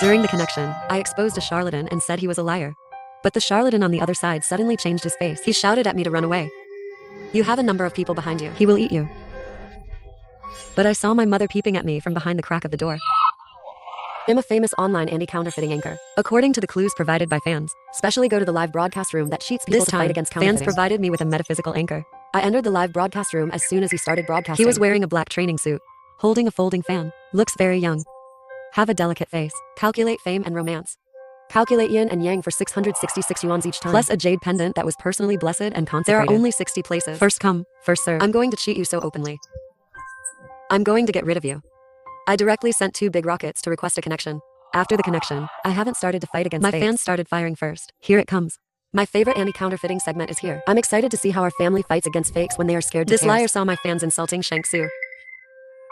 During the connection, I exposed a charlatan and said he was a liar. But the charlatan on the other side suddenly changed his face. He shouted at me to run away. You have a number of people behind you. He will eat you. But I saw my mother peeping at me from behind the crack of the door. I'm a famous online anti-counterfeiting anchor. According to the clues provided by fans, specially go to the live broadcast room that cheats people to fight against counterfeiting. Fans provided me with a metaphysical anchor. I entered the live broadcast room as soon as he started broadcasting. He was wearing a black training suit, holding a folding fan, looks very young. Have a delicate face. Calculate fame and romance. Calculate yin and yang for 666 yuans each time. Plus a jade pendant that was personally blessed and consecrated. There are only 60 places. First come, first serve. I'm going to cheat you so openly. I'm going to get rid of you. I directly sent 2 big rockets to request a connection. After the connection, I haven't started to fight against my fans started firing first. Here it comes. My favorite anti-counterfeiting segment is here. I'm excited to see how our family fights against fakes when they are scared to This liar saw my fans insulting Shang Tzu.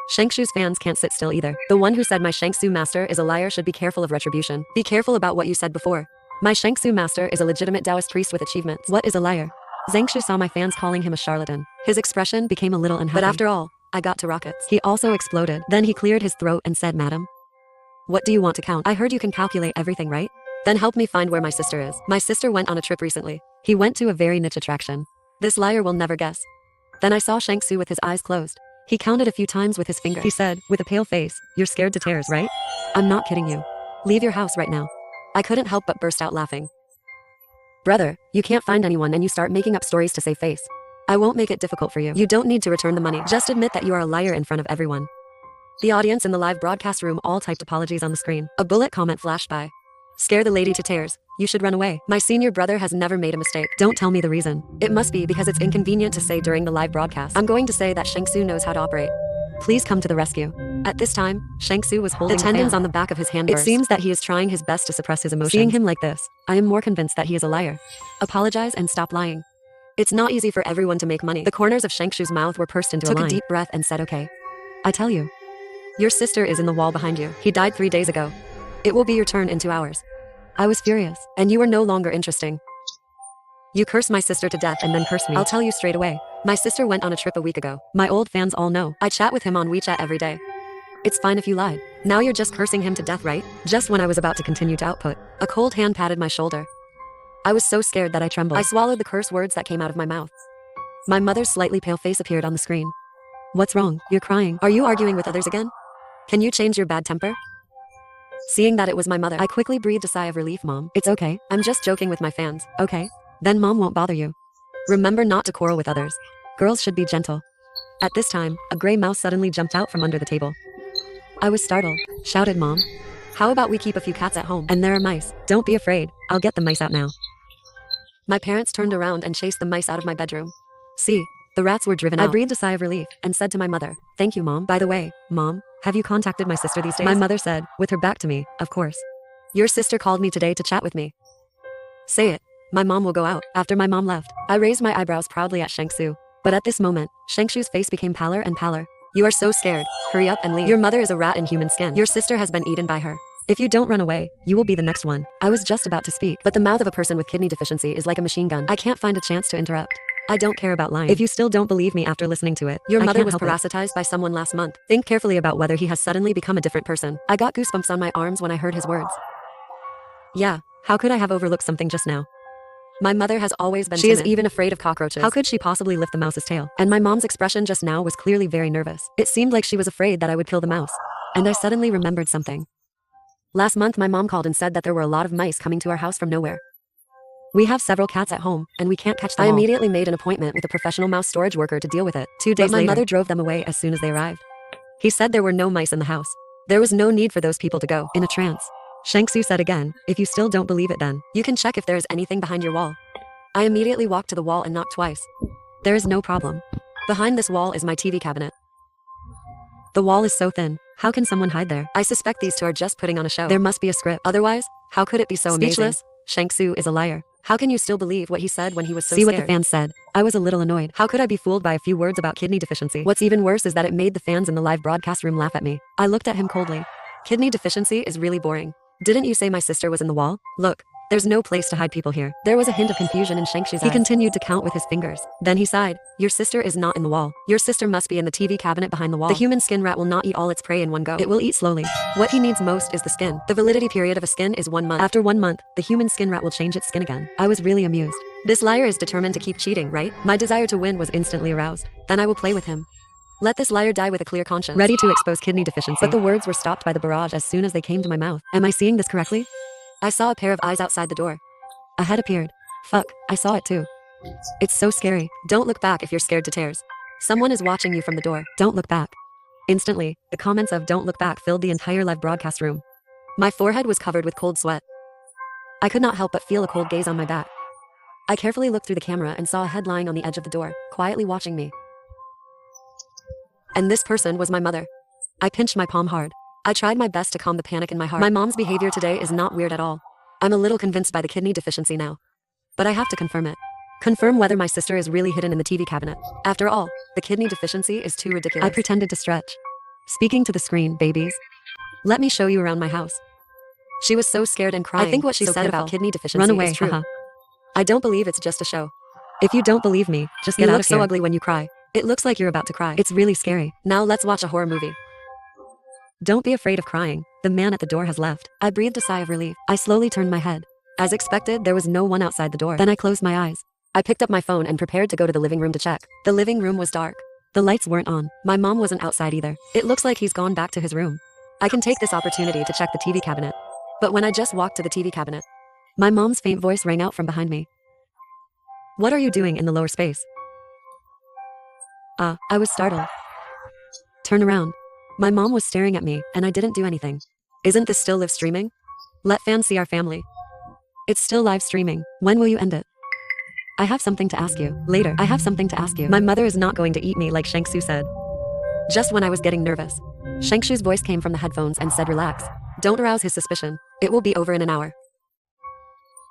Shang Tzu's fans can't sit still either. The one who said my Shang Tzu master is a liar should be careful of retribution. Be careful about what you said before. My Shang Tzu master is a legitimate Taoist priest with achievements. What is a liar? Zhang Shu saw my fans calling him a charlatan. His expression became a little unhappy. But after all, I got to rockets. He also exploded. Then he cleared his throat and said, Madam, what do you want to count? I heard you can calculate everything, right? Then help me find where my sister is. My sister went on a trip recently. He went to a very niche attraction. This liar will never guess. Then I saw Shang Tzu with his eyes closed. He counted a few times with his finger. He said, with a pale face, you're scared to tears, right? I'm not kidding you. Leave your house right now. I couldn't help but burst out laughing. Brother, you can't find anyone and you start making up stories to save face. I won't make it difficult for you. You don't need to return the money. Just admit that you are a liar in front of everyone. The audience in the live broadcast room all typed apologies on the screen. A bullet comment flashed by. Scare the lady to tears. You should run away. My senior brother has never made a mistake. Don't tell me the reason. It must be because it's inconvenient to say during the live broadcast. I'm going to say that Shang Tzu knows how to operate. Please come to the rescue. At this time, Shang Tzu was holding the tendons on the back of his hand. It seems that he is trying his best to suppress his emotions. Seeing him like this, I am more convinced that he is a liar. Apologize and stop lying. It's not easy for everyone to make money. The corners of Shang Tzu's mouth were pursed into a line. Took a deep breath and said, okay. I tell you. Your sister is in the wall behind you. He died 3 days ago. It will be your turn in 2 hours. I was furious, and you were no longer interesting. You cursed my sister to death and then cursed me. I'll tell you straight away. My sister went on a trip a week ago. My old fans all know. I chat with him on WeChat every day. It's fine if you lied. Now you're just cursing him to death, right? Just when I was about to continue to output, a cold hand patted my shoulder. I was so scared that I trembled. I swallowed the curse words that came out of my mouth. My mother's slightly pale face appeared on the screen. What's wrong? You're crying. Are you arguing with others again? Can you change your bad temper? Seeing that it was my mother, I quickly breathed a sigh of relief. Mom, it's okay. I'm just joking with my fans. Okay? Then mom won't bother you. Remember not to quarrel with others. Girls should be gentle. At this time, a gray mouse suddenly jumped out from under the table. I was startled. Shouted, Mom, how about we keep a few cats at home? And there are mice. Don't be afraid. I'll get the mice out now. My parents turned around and chased the mice out of my bedroom. See, the rats were driven out. I breathed a sigh of relief and said to my mother, thank you, Mom. By the way, Mom, have you contacted my sister these days? My mother said, with her back to me, of course. Your sister called me today to chat with me. Say it. My mom will go out. After my mom left, I raised my eyebrows proudly at Shang Tzu. But at this moment, Shang Tzu's face became paler and paler. You are so scared. Hurry up and leave. Your mother is a rat in human skin. Your sister has been eaten by her. If you don't run away, you will be the next one. I was just about to speak, but the mouth of a person with kidney deficiency is like a machine gun. I can't find a chance to interrupt. I don't care about lying. If you still don't believe me after listening to it, your mother was parasitized by someone last month. Think carefully about whether he has suddenly become a different person. I got goosebumps on my arms when I heard his words. Yeah, how could I have overlooked something just now? My mother has always been timid. She is even afraid of cockroaches. How could she possibly lift the mouse's tail? And my mom's expression just now was clearly very nervous. It seemed like she was afraid that I would kill the mouse. And I suddenly remembered something. Last month my mom called and said that there were a lot of mice coming to our house from nowhere. We have several cats at home, and we can't catch them all. I immediately made an appointment with a professional mouse storage worker to deal with it. 2 days later, my mother drove them away as soon as they arrived. He said there were no mice in the house. There was no need for those people to go. In a trance, Shang Tzu said again, if you still don't believe it then, you can check if there is anything behind your wall. I immediately walked to the wall and knocked twice. There is no problem. Behind this wall is my TV cabinet. The wall is so thin. How can someone hide there? I suspect these two are just putting on a show. There must be a script. Otherwise, how could it be so amazing? Speechless, Shang Tzu is a liar. How can you still believe what he said when he was so scared? See what the fans said. I was a little annoyed. How could I be fooled by a few words about kidney deficiency? What's even worse is that it made the fans in the live broadcast room laugh at me. I looked at him coldly. Kidney deficiency is really boring. Didn't you say my sister was in the wall? Look, There's no place to hide people here. There was a hint of confusion in Shangshu's eyes. He continued to count with his fingers. Then he sighed. Your sister is not in the wall. Your sister must be in the TV cabinet behind the wall. The human skin rat will not eat all its prey in one go. It will eat slowly. What he needs most is the skin. The validity period of a skin is 1 month. After 1 month, the human skin rat will change its skin again. I was really amused. This liar is determined to keep cheating, right? My desire to win was instantly aroused. Then I will play with him. Let this liar die with a clear conscience. Ready to expose kidney deficiency. But the words were stopped by the barrage as soon as they came to my mouth. Am I seeing this correctly? I saw a pair of eyes outside the door. A head appeared. Fuck, I saw it too. It's so scary. Don't look back if you're scared to tears. Someone is watching you from the door. Don't look back. Instantly, the comments of "don't look back" filled the entire live broadcast room. My forehead was covered with cold sweat. I could not help but feel a cold gaze on my back. I carefully looked through the camera and saw a head lying on the edge of the door, quietly watching me. And this person was my mother. I pinched my palm hard. I tried my best to calm the panic in my heart. My mom's behavior today is not weird at all. I'm a little convinced by the kidney deficiency now. But I have to confirm it. Confirm whether my sister is really hidden in the TV cabinet. After all, the kidney deficiency is too ridiculous. I pretended to stretch. Speaking to the screen, babies. Let me show you around my house. She was so scared and crying. I think what she said about kidney deficiency is true. I don't believe it's just a show. If you don't believe me, just get out of here. You look so ugly when you cry. It looks like you're about to cry. It's really scary. Now let's watch a horror movie. Don't be afraid of crying. The man at the door has left. I breathed a sigh of relief. I slowly turned my head. As expected, there was no one outside the door. Then I closed my eyes. I picked up my phone and prepared to go to the living room to check. The living room was dark. The lights weren't on. My mom wasn't outside either. It looks like he's gone back to his room. I can take this opportunity to check the TV cabinet. But when I just walked to the TV cabinet, my mom's faint voice rang out from behind me. What are you doing in the lower space? I was startled. Turn around. My mom was staring at me, and I didn't do anything. Isn't this still live streaming? Let fans see our family. It's still live streaming. When will you end it? I have something to ask you. Later. I have something to ask you. My mother is not going to eat me like Shangshu said. Just when I was getting nervous, Shangshu's voice came from the headphones and said, relax. Don't arouse his suspicion. It will be over in an hour.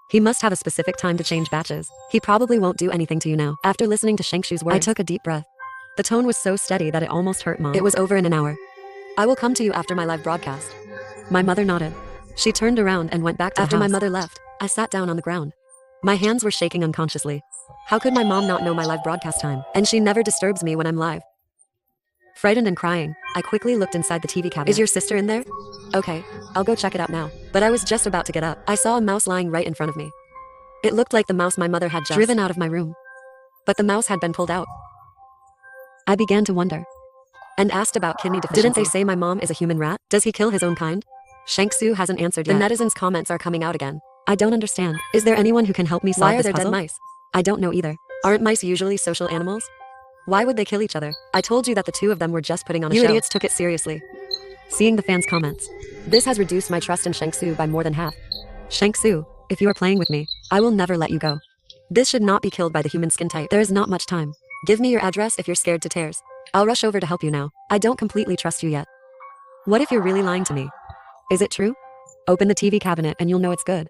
He must have a specific time to change batches. He probably won't do anything to you now. After listening to Shangshu's words, I took a deep breath. The tone was so steady that it almost hurt Mom. It was over in an hour. I will come to you after my live broadcast. My mother nodded. She turned around and went back to the house. After my mother left, I sat down on the ground. My hands were shaking unconsciously. How could my mom not know my live broadcast time? And she never disturbs me when I'm live. Frightened and crying, I quickly looked inside the TV cabinet. Is your sister in there? Okay, I'll go check it out now. But I was just about to get up. I saw a mouse lying right in front of me. It looked like the mouse my mother had just driven out of my room. But the mouse had been pulled out. I began to wonder. And asked about kidney deficiency. Didn't they say my mom is a human rat? Does he kill his own kind? Shangshu hasn't answered yet. The netizens' comments are coming out again. I don't understand. Is there anyone who can help me solve this puzzle? Why are there dead mice? I don't know either. Aren't mice usually social animals? Why would they kill each other? I told you that the two of them were just putting on a show. You idiots took it seriously. Seeing the fans' comments. This has reduced my trust in Shangshu by more than half. Shangshu, if you are playing with me, I will never let you go. This should not be killed by the human skin type. There is not much time. Give me your address if you're scared to tears. I'll rush over to help you now. I don't completely trust you yet. What if you're really lying to me? Is it true? Open the TV cabinet and you'll know it's good.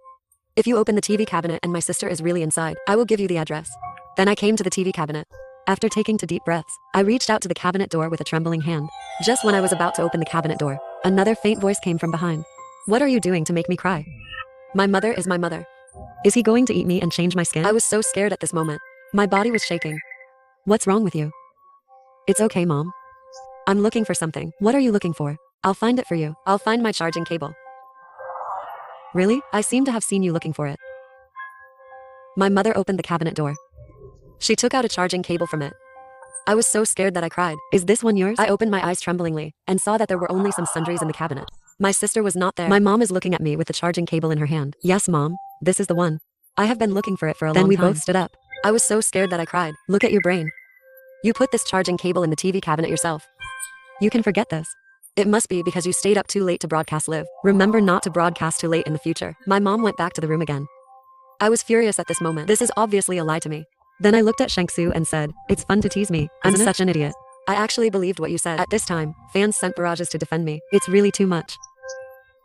If you open the TV cabinet and my sister is really inside, I will give you the address. Then I came to the TV cabinet. After taking 2 deep breaths, I reached out to the cabinet door with a trembling hand. Just when I was about to open the cabinet door, another faint voice came from behind. What are you doing to make me cry? My mother is my mother. Is he going to eat me and change my skin? I was so scared at this moment. My body was shaking. What's wrong with you? It's okay, Mom. I'm looking for something. What are you looking for? I'll find it for you. I'll find my charging cable. Really? I seem to have seen you looking for it. My mother opened the cabinet door. She took out a charging cable from it. I was so scared that I cried. Is this one yours? I opened my eyes tremblingly and saw that there were only some sundries in the cabinet. My sister was not there. My mom is looking at me with the charging cable in her hand. Yes, Mom. This is the one. I have been looking for it for a long time. Then we both stood up. I was so scared that I cried. Look at your brain. You put this charging cable in the TV cabinet yourself. You can forget this. It must be because you stayed up too late to broadcast live. Remember not to broadcast too late in the future. My mom went back to the room again. I was furious at this moment. This is obviously a lie to me. Then I looked at Shangshu and said, it's fun to tease me. I'm such an idiot. I actually believed what you said. At this time, fans sent barrages to defend me. It's really too much.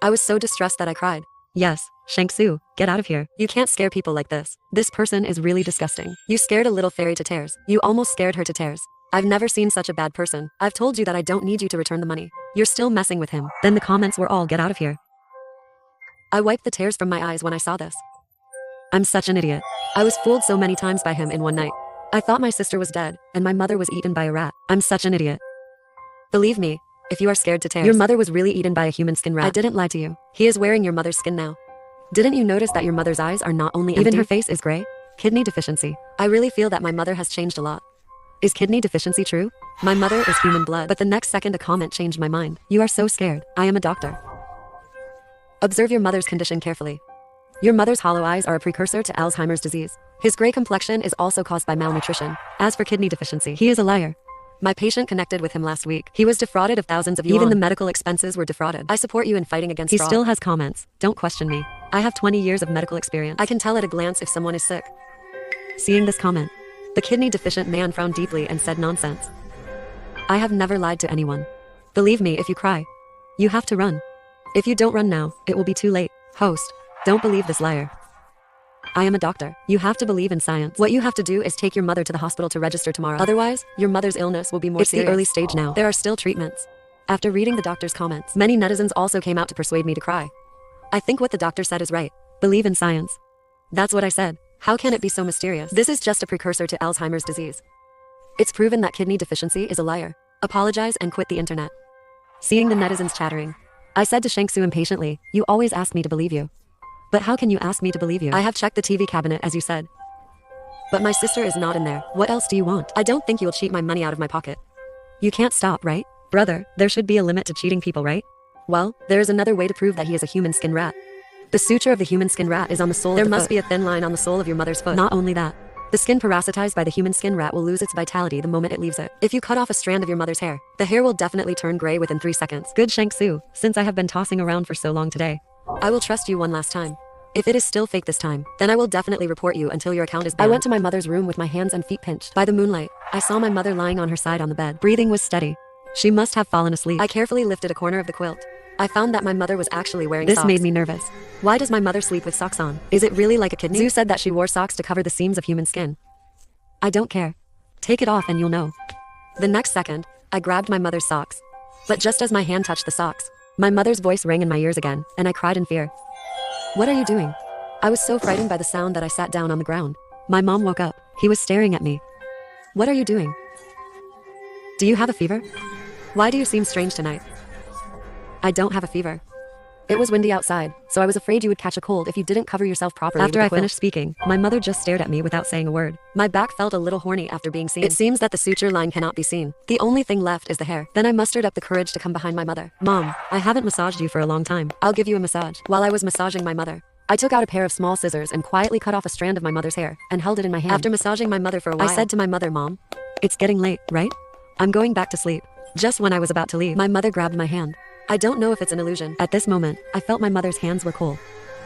I was so distressed that I cried. Yes, Shangshu, get out of here. You can't scare people like this. This person is really disgusting. You scared a little fairy to tears. You almost scared her to tears. I've never seen such a bad person. I've told you that I don't need you to return the money. You're still messing with him. Then the comments were all get out of here. I wiped the tears from my eyes when I saw this. I'm such an idiot. I was fooled so many times by him in one night. I thought my sister was dead, and my mother was eaten by a rat. I'm such an idiot. Believe me, if you are scared to tears. Your mother was really eaten by a human skin rat. I didn't lie to you. He is wearing your mother's skin now. Didn't you notice that your mother's eyes are not only empty, even her face is gray? Kidney deficiency. I really feel that my mother has changed a lot. Is kidney deficiency true? My mother is human blood. But the next second a comment changed my mind. You are so scared. I am a doctor. Observe your mother's condition carefully. Your mother's hollow eyes are a precursor to Alzheimer's disease. His gray complexion is also caused by malnutrition. As for kidney deficiency, he is a liar. My patient connected with him last week. He was defrauded of thousands of yuan. Even the medical expenses were defrauded. I support you in fighting against fraud. He still has comments. Don't question me. I have 20 years of medical experience. I can tell at a glance if someone is sick. Seeing this comment, the kidney deficient man frowned deeply and said, nonsense. I have never lied to anyone. Believe me, if you cry, you have to run. If you don't run now, it will be too late. Host, don't believe this liar. I am a doctor. You have to believe in science. What you have to do is take your mother to the hospital to register tomorrow. Otherwise, your mother's illness will be more serious. It's the early stage now. There are still treatments. After reading the doctor's comments, many netizens also came out to persuade me to cry. I think what the doctor said is right. Believe in science. That's what I said. How can it be so mysterious? This is just a precursor to Alzheimer's disease. It's proven that kidney deficiency is a liar. Apologize and quit the internet. Seeing the netizens chattering, I said to Shang Su impatiently, you always ask me to believe you. But how can you ask me to believe you? I have checked the TV cabinet as you said. But my sister is not in there. What else do you want? I don't think you'll cheat my money out of my pocket. You can't stop, right? Brother, there should be a limit to cheating people, right? Well, there is another way to prove that he is a human skin rat. The suture of the human skin rat is on the sole of the foot. There must be a thin line on the sole of your mother's foot. Not only that, the skin parasitized by the human skin rat will lose its vitality the moment it leaves it. If you cut off a strand of your mother's hair, the hair will definitely turn gray within 3 seconds. Good Shang Su, since I have been tossing around for so long today, I will trust you one last time. If it is still fake this time, then I will definitely report you until your account is banned. I went to my mother's room with my hands and feet pinched. By the moonlight, I saw my mother lying on her side on the bed. Breathing was steady. She must have fallen asleep. I carefully lifted a corner of the quilt. I found that my mother was actually wearing socks. This made me nervous. Why does my mother sleep with socks on? Is it really like a kidney? Zhu said that she wore socks to cover the seams of human skin. I don't care. Take it off and you'll know. The next second, I grabbed my mother's socks. But just as my hand touched the socks, my mother's voice rang in my ears again, and I cried in fear. What are you doing? I was so frightened by the sound that I sat down on the ground. My mom woke up. He was staring at me. What are you doing? Do you have a fever? Why do you seem strange tonight? I don't have a fever. It was windy outside, so I was afraid you would catch a cold if you didn't cover yourself properly. After I finished speaking, my mother just stared at me without saying a word. My back felt a little horny after being seen. It seems that the suture line cannot be seen. The only thing left is the hair. Then I mustered up the courage to come behind my mother. Mom, I haven't massaged you for a long time. I'll give you a massage. While I was massaging my mother, I took out a pair of small scissors and quietly cut off a strand of my mother's hair and held it in my hand. After massaging my mother for a while, I said to my mother, Mom, it's getting late, right? I'm going back to sleep. Just when I was about to leave, my mother grabbed my hand. I don't know if it's an illusion. At this moment, I felt my mother's hands were cold.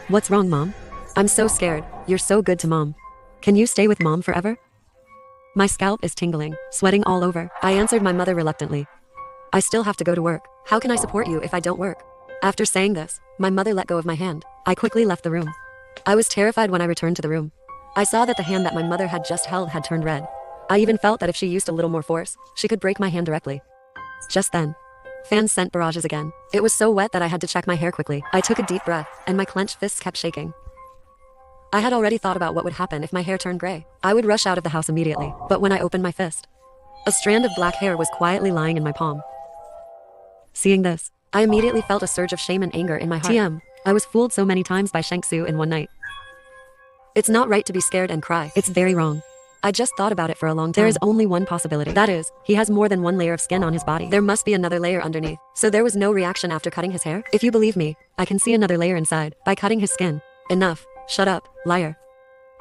What's wrong, Mom? I'm so scared. You're so good to Mom. Can you stay with Mom forever? My scalp is tingling, sweating all over. I answered my mother reluctantly. I still have to go to work. How can I support you if I don't work? After saying this, my mother let go of my hand. I quickly left the room. I was terrified when I returned to the room. I saw that the hand that my mother had just held had turned red. I even felt that if she used a little more force, she could break my hand directly. Just then, fans sent barrages again. It was so wet that I had to check my hair quickly. I took a deep breath, and my clenched fists kept shaking. I had already thought about what would happen if my hair turned gray. I would rush out of the house immediately, but when I opened my fist, a strand of black hair was quietly lying in my palm. Seeing this, I immediately felt a surge of shame and anger in my heart. TM, I was fooled so many times by Shang Su in one night. It's not right to be scared and cry. It's very wrong. I just thought about it for a long time. There is only one possibility. That is, he has more than one layer of skin on his body. There must be another layer underneath. So there was no reaction after cutting his hair? If you believe me, I can see another layer inside, by cutting his skin. Enough. Shut up, liar.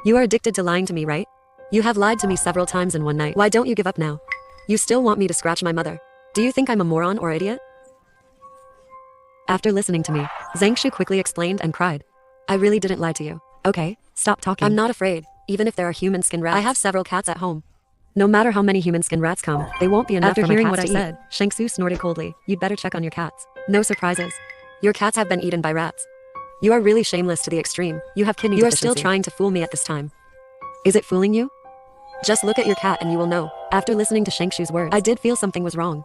You are addicted to lying to me, right? You have lied to me several times in one night. Why don't you give up now? You still want me to scratch my mother. Do you think I'm a moron or idiot? After listening to me, Zhang Shu quickly explained and cried. I really didn't lie to you. Okay, stop talking. I'm not afraid, even if there are human skin rats. I have several cats at home. No matter how many human skin rats come, they won't be enough for my cats to eat. After hearing what I said, Shang Su snorted coldly. You'd better check on your cats. No surprises. Your cats have been eaten by rats. You are really shameless to the extreme. You have kidney deficiency. You are still trying to fool me at this time. Is it fooling you? Just look at your cat and you will know. After listening to Shang Shu's words, I did feel something was wrong.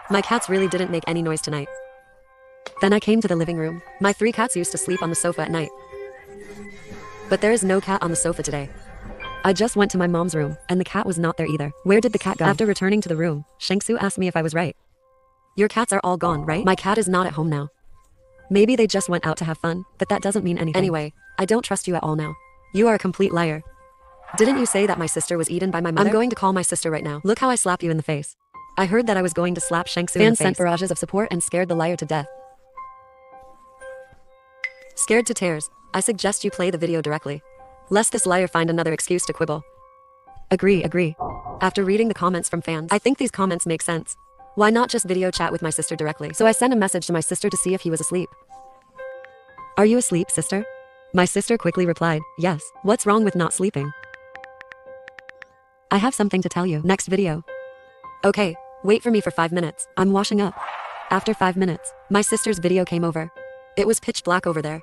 My cats really didn't make any noise tonight. Then I came to the living room. My 3 cats used to sleep on the sofa at night. But there is no cat on the sofa today. I just went to my mom's room, and the cat was not there either. Where did the cat go? After returning to the room, Shang-Su asked me if I was right. Your cats are all gone, right? My cat is not at home now. Maybe they just went out to have fun, but that doesn't mean anything. Anyway, I don't trust you at all now. You are a complete liar. Didn't you say that my sister was eaten by my mother? I'm going to call my sister right now. Look how I slap you in the face. I heard that I was going to slap Shang-Su in the face. Fans sent barrages of support and scared the liar to death. Scared to tears, I suggest you play the video directly, lest this liar find another excuse to quibble. Agree. After reading the comments from fans, I think these comments make sense. Why not just video chat with my sister directly? So I sent a message to my sister to see if he was asleep. Are you asleep, sister? My sister quickly replied, yes. What's wrong with not sleeping? I have something to tell you. Next video. Okay, wait for me for 5 minutes. I'm washing up. After 5 minutes, my sister's video came over. It was pitch black over there.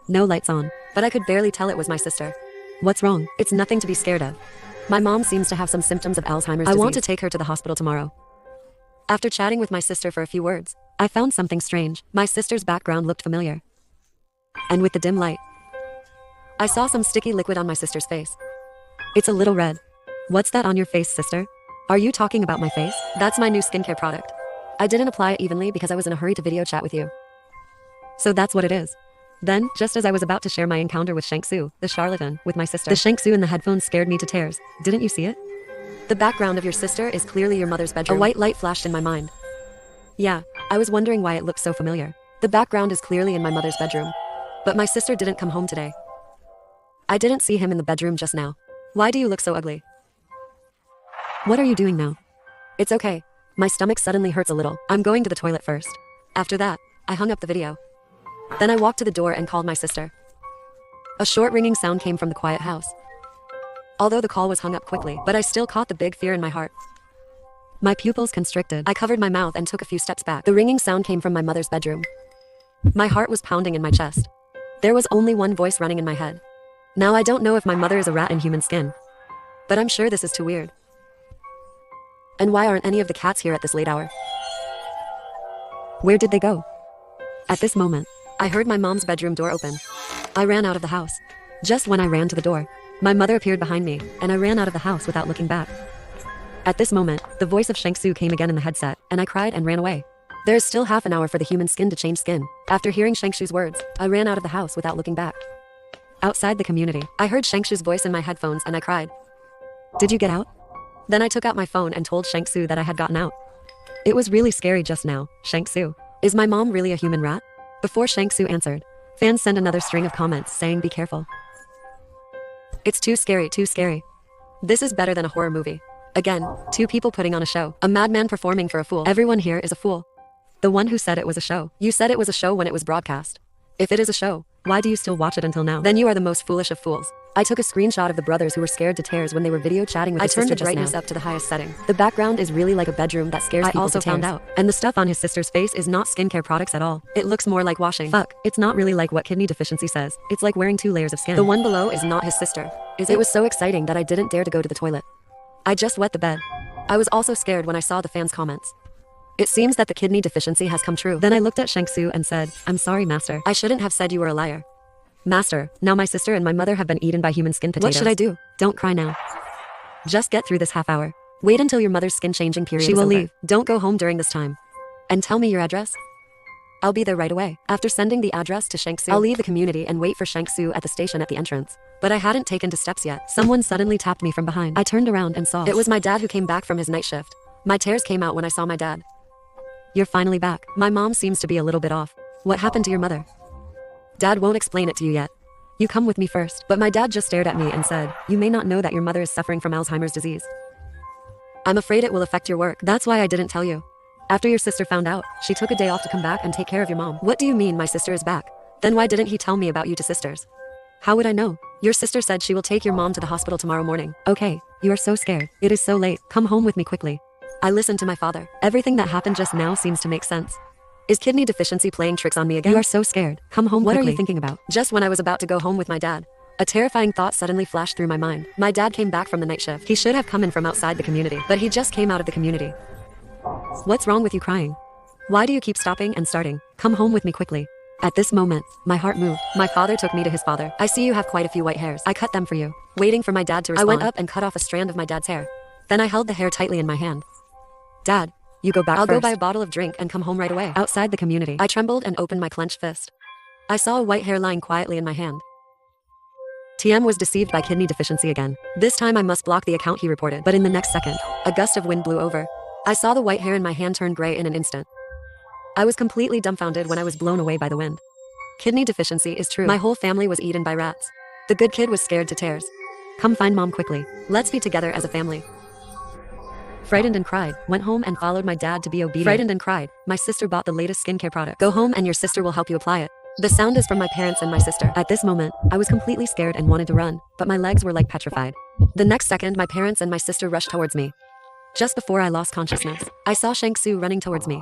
No lights on, but I could barely tell it was my sister. What's wrong? It's nothing to be scared of. My mom seems to have some symptoms of Alzheimer's disease. I want to take her to the hospital tomorrow. After chatting with my sister for a few words, I found something strange. My sister's background looked familiar. And with the dim light, I saw some sticky liquid on my sister's face. It's a little red. What's that on your face, sister? Are you talking about my face? That's my new skincare product. I didn't apply it evenly because I was in a hurry to video chat with you. So that's what it is. Then, just as I was about to share my encounter with Shang-Su, the charlatan, with my sister, the Shang-Su in the headphones scared me to tears. Didn't you see it? The background of your sister is clearly your mother's bedroom. A white light flashed in my mind. Yeah, I was wondering why it looked so familiar. The background is clearly in my mother's bedroom. But my sister didn't come home today. I didn't see him in the bedroom just now. Why do you look so ugly? What are you doing now? It's okay. My stomach suddenly hurts a little. I'm going to the toilet first. After that, I hung up the video. Then I walked to the door and called my sister. A short ringing sound came from the quiet house. Although the call was hung up quickly, but I still caught the big fear in my heart. My pupils constricted. I covered my mouth and took a few steps back. The ringing sound came from my mother's bedroom. My heart was pounding in my chest. There was only one voice running in my head. Now I don't know if my mother is a rat in human skin, but I'm sure this is too weird. And why aren't any of the cats here at this late hour? Where did they go? At this moment, I heard my mom's bedroom door open. I ran out of the house. Just when I ran to the door, my mother appeared behind me, and I ran out of the house without looking back. At this moment, the voice of Shang-Su came again in the headset, and I cried and ran away. There is still half an hour for the human skin to change skin. After hearing Shang-Shu's words, I ran out of the house without looking back. Outside the community, I heard Shang-Shu's voice in my headphones and I cried. Did you get out? Then I took out my phone and told Shang-Su that I had gotten out. It was really scary just now. Shang-Su, is my mom really a human rat? Before Shang-Su answered, fans sent another string of comments saying be careful. It's too scary, too scary. This is better than a horror movie. Again, two people putting on a show. A madman performing for a fool. Everyone here is a fool. The one who said it was a show. You said it was a show when it was broadcast. If it is a show, why do you still watch it until now? Then you are the most foolish of fools. I took a screenshot of the brothers who were scared to tears when they were video chatting with his sister. I turned the brightness up to the highest setting. The background is really like a bedroom that scares people to tears. I also found out. And the stuff on his sister's face is not skincare products at all. It looks more like washing. Fuck, it's not really like what kidney deficiency says. It's like wearing 2 layers of skin. The one below is not his sister. It was so exciting that I didn't dare to go to the toilet. I just wet the bed. I was also scared when I saw the fans' comments. It seems that the kidney deficiency has come true. Then I looked at Shang-Su and said, I'm sorry, master. I shouldn't have said you were a liar. Master, now my sister and my mother have been eaten by human skin potatoes. What should I do? Don't cry now. Just get through this half hour. Wait until your mother's skin changing period is over. She will leave. Don't go home during this time. And tell me your address. I'll be there right away. After sending the address to Shang-Su, I'll leave the community and wait for Shang-Su at the station at the entrance. But I hadn't taken 2 steps yet. Someone suddenly tapped me from behind. I turned around and saw it was my dad who came back from his night shift. My tears came out when I saw my dad. You're finally back. My mom seems to be a little bit off. What happened to your mother? Dad won't explain it to you yet. You come with me first. But my dad just stared at me and said, you may not know that your mother is suffering from Alzheimer's disease. I'm afraid it will affect your work. That's why I didn't tell you. After your sister found out, she took a day off to come back and take care of your mom. What do you mean my sister is back? Then why didn't he tell me about you to sisters? How would I know? Your sister said she will take your mom to the hospital tomorrow morning. Okay, you are so scared. It is so late. Come home with me quickly. I listened to my father. Everything that happened just now seems to make sense. Is kidney deficiency playing tricks on me again? You are so scared. Come home quickly. What are you thinking about? Just when I was about to go home with my dad, a terrifying thought suddenly flashed through my mind. My dad came back from the night shift. He should have come in from outside the community, but he just came out of the community. What's wrong with you crying? Why do you keep stopping and starting? Come home with me quickly. At this moment, my heart moved. My father took me to his father. I see you have quite a few white hairs. I cut them for you. Waiting for my dad to respond, I went up and cut off a strand of my dad's hair. Then I held the hair tightly in my hand. Dad, you go back. I'll go buy a bottle of drink and come home right away. Outside the community, I trembled and opened my clenched fist. I saw a white hair lying quietly in my hand. TM was deceived by kidney deficiency again. This time I must block the account he reported. But in the next second, a gust of wind blew over. I saw the white hair in my hand turn gray in an instant. I was completely dumbfounded when I was blown away by the wind. Kidney deficiency is true. My whole family was eaten by rats. The good kid was scared to tears. Come find mom quickly. Let's be together as a family. Frightened and cried, went home and followed my dad to be obedient. Frightened and cried, my sister bought the latest skincare product. Go home and your sister will help you apply it. The sound is from my parents and my sister. At this moment, I was completely scared and wanted to run, but my legs were like petrified. The next second, my parents and my sister rushed towards me. Just before I lost consciousness, I saw Shang Tzu running towards me.